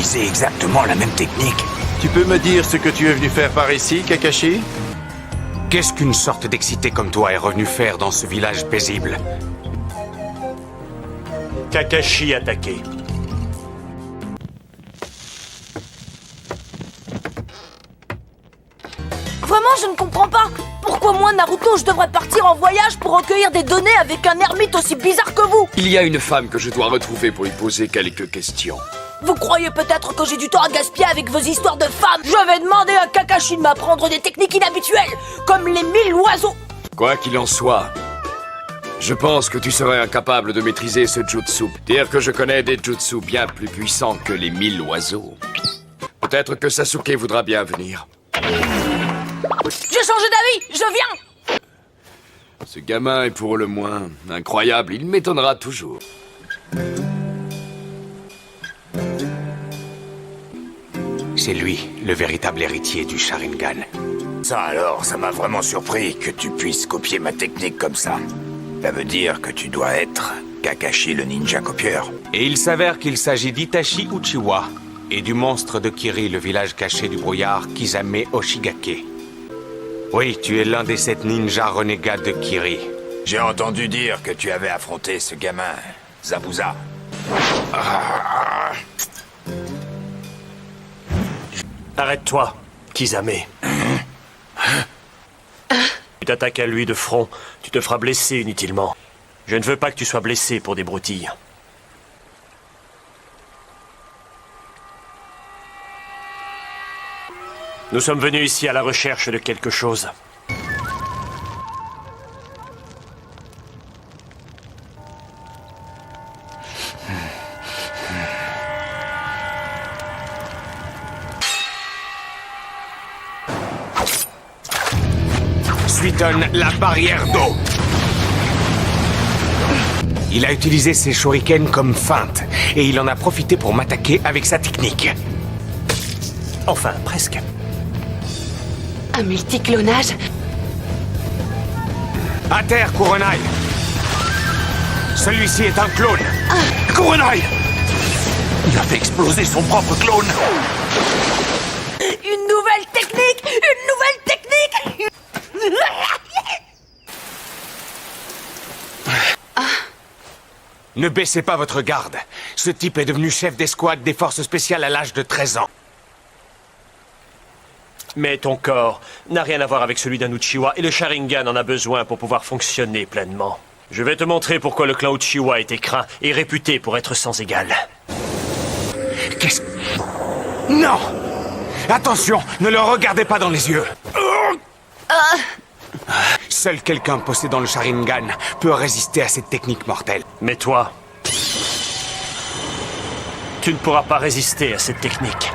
utilisé exactement la même technique. Tu peux me dire ce que tu es venu faire par ici, Kakashi? Qu'est-ce qu'une sorte d'excité comme toi est revenu faire dans ce village paisible? Kakashi attaqué. Vraiment, je ne comprends pas. Pourquoi moi, Naruto, je devrais partir en voyage pour recueillir des données avec un ermite aussi bizarre que vous? Il y a une femme que je dois retrouver pour lui poser quelques questions. Vous croyez peut-être que j'ai du temps à gaspiller avec vos histoires de femmes? Je vais demander à Kakashi de m'apprendre des techniques inhabituelles, comme les 1000 oiseaux. Quoi qu'il en soit, je pense que tu serais incapable de maîtriser ce jutsu. Dire que je connais des jutsu bien plus puissants que les 1000 oiseaux. Peut-être que Sasuke voudra bien venir. J'ai changé d'avis, je viens. Ce gamin est pour le moins incroyable, il m'étonnera toujours. C'est lui, le véritable héritier du Sharingan. Ça alors, ça m'a vraiment surpris que tu puisses copier ma technique comme ça. Ça veut dire que tu dois être Kakashi le ninja copieur. Et il s'avère qu'il s'agit d'Itachi Uchiwa et du monstre de Kiri, le village caché du brouillard Kisame Oshigake. Oui, tu es l'un des 7 ninjas renégats de Kiri. J'ai entendu dire que tu avais affronté ce gamin, Zabuza. Arrête-toi, Kisame. Tu t'attaques à lui de front, tu te feras blesser inutilement. Je ne veux pas que tu sois blessé pour des broutilles. Nous sommes venus ici à la recherche de quelque chose. Suitonne la barrière d'eau. Il a utilisé ses shurikens comme feinte, et il en a profité pour m'attaquer avec sa technique. Enfin, presque. Un multiclonage? À terre, Kuronai! Celui-ci est un clone! Kuronai! Il a fait exploser son propre clone! Une nouvelle technique! Une nouvelle technique! Ne baissez pas votre garde. Ce type est devenu chef d'escouade des forces spéciales à l'âge de 13 ans. Mais ton corps n'a rien à voir avec celui d'un Uchiwa et le Sharingan en a besoin pour pouvoir fonctionner pleinement. Je vais te montrer pourquoi le clan Uchiwa est craint et réputé pour être sans égal. Qu'est-ce... Non! Attention, ne le regardez pas dans les yeux. Seul quelqu'un possédant le Sharingan peut résister à cette technique mortelle. Mais toi, tu ne pourras pas résister à cette technique.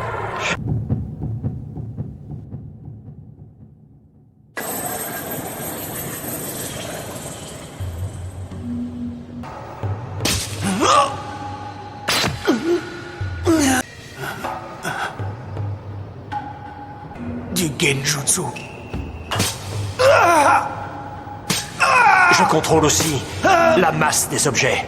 Du Genjutsu. Je contrôle aussi la masse des objets.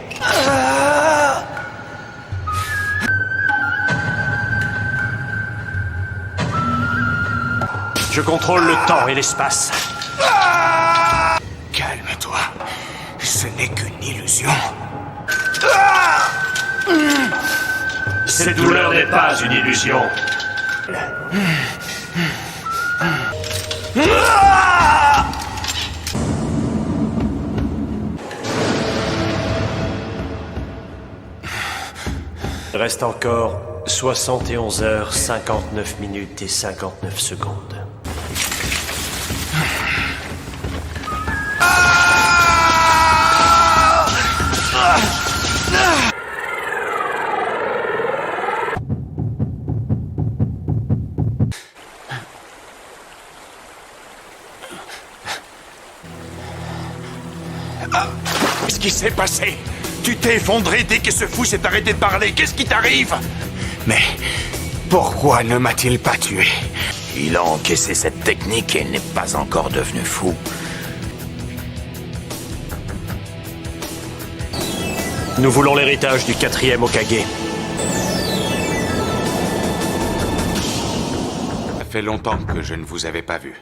Je contrôle le temps et l'espace. Calme-toi. Ce n'est qu'une illusion. Cette douleur n'est pas une illusion. Reste encore 71 heures, 59 minutes et 59 secondes. Qu'est-ce qui s'est passé? Tu t'es effondré dès que ce fou s'est arrêté de parler. Qu'est-ce qui t'arrive? Mais pourquoi ne m'a-t-il pas tué? Il a encaissé cette technique et n'est pas encore devenu fou. Nous voulons l'héritage du 4e Hokage. fait longtemps que je ne vous avais pas vu.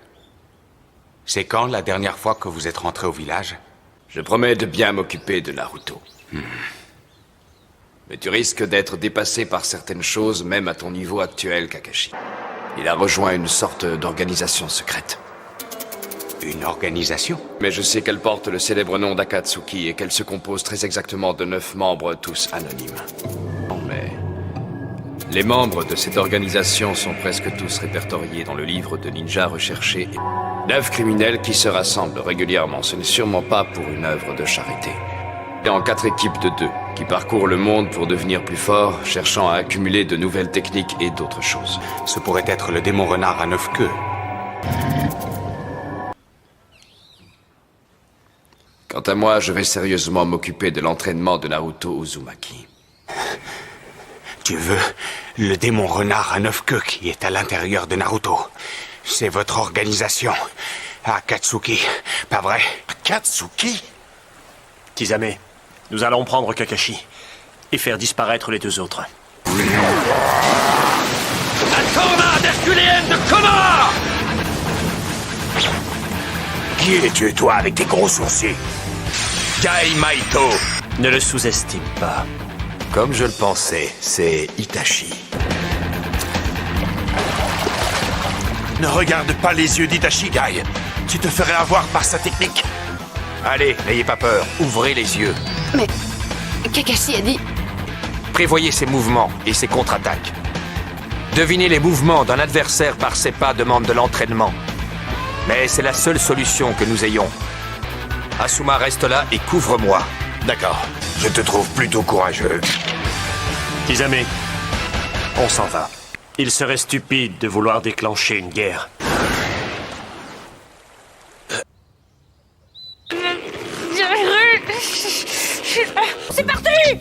C'est quand la dernière fois que vous êtes rentré au village? Je promets de bien m'occuper de Naruto. Mais tu risques d'être dépassé par certaines choses, même à ton niveau actuel, Kakashi. Il a rejoint une sorte d'organisation secrète. Une organisation? Mais je sais qu'elle porte le célèbre nom d'Akatsuki et qu'elle se compose très exactement de 9 membres, tous anonymes. Mais les membres de cette organisation sont presque tous répertoriés dans le livre de ninjas recherchés. 9 criminels qui se rassemblent régulièrement. Ce n'est sûrement pas pour une œuvre de charité. Et en 4 équipes de 2, qui parcourent le monde pour devenir plus forts, cherchant à accumuler de nouvelles techniques et d'autres choses. Ce pourrait être le démon renard à 9 queues. Quant à moi, je vais sérieusement m'occuper de l'entraînement de Naruto Uzumaki. Tu veux le démon renard à 9 queues qui est à l'intérieur de Naruto? C'est votre organisation. Akatsuki, pas vrai? Akatsuki? Kisame, nous allons prendre Kakashi et faire disparaître les 2 autres. La tornade herculéenne de Konoha! Qui es-tu, toi, avec tes gros sourcils? Gai Maito. Ne le sous-estime pas. Comme je le pensais, c'est Itachi. Ne regarde pas les yeux d'Itachi, Guy. Tu te ferais avoir par sa technique. Allez, n'ayez pas peur, ouvrez les yeux. Mais Kakashi a dit... Prévoyez ses mouvements et ses contre-attaques. Deviner les mouvements d'un adversaire par ses pas demande de l'entraînement. Mais c'est la seule solution que nous ayons. Asuma reste là et couvre-moi. D'accord, je te trouve plutôt courageux. Kisame, on s'en va. Il serait stupide de vouloir déclencher une guerre. C'est parti!